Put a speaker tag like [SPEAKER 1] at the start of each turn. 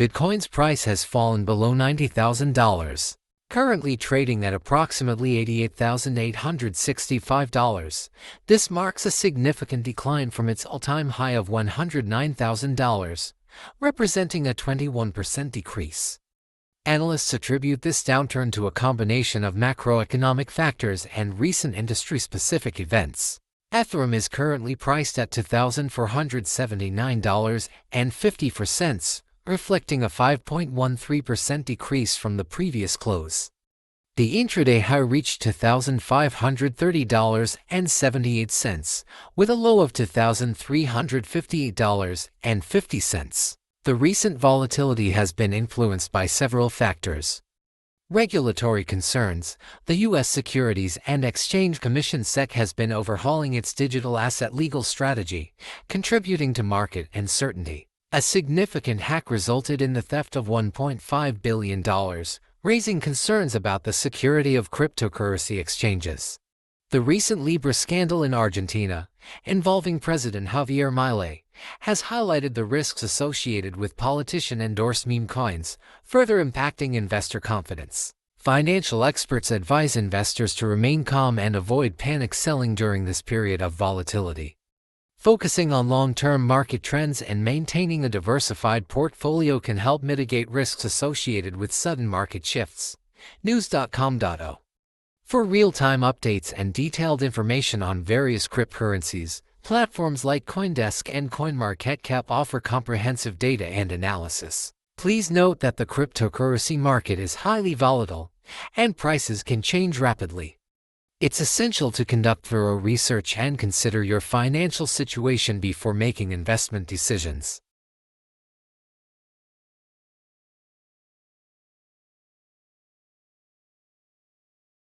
[SPEAKER 1] Bitcoin's price has fallen below $90,000, currently trading at approximately $88,865. This marks a significant decline from its all-time high of $109,000, representing a 21% decrease. Analysts attribute this downturn to a combination of macroeconomic factors and recent industry-specific events. Ethereum is currently priced at $2,479.54, reflecting a 5.13% decrease from the previous close. The intraday high reached $2,530.78, with a low of $2,358.50. The recent volatility has been influenced by several factors. Regulatory concerns. The U.S. Securities and Exchange Commission (SEC) has been overhauling its digital asset legal strategy, contributing to market uncertainty. A significant hack resulted in the theft of $1.5 billion, raising concerns about the security of cryptocurrency exchanges. The recent Libra scandal in Argentina, involving President Javier Milei, has highlighted the risks associated with politician-endorsed meme coins, further impacting investor confidence. Financial experts advise investors to remain calm and avoid panic selling during this period of volatility. Focusing on long-term market trends and maintaining a diversified portfolio can help mitigate risks associated with sudden market shifts. News.com.au. For real-time updates and detailed information on various cryptocurrencies, platforms like CoinDesk and CoinMarketCap offer comprehensive data and analysis. Please note that the cryptocurrency market is highly volatile, and prices can change rapidly. It's essential to conduct thorough research and consider your financial situation before making investment decisions.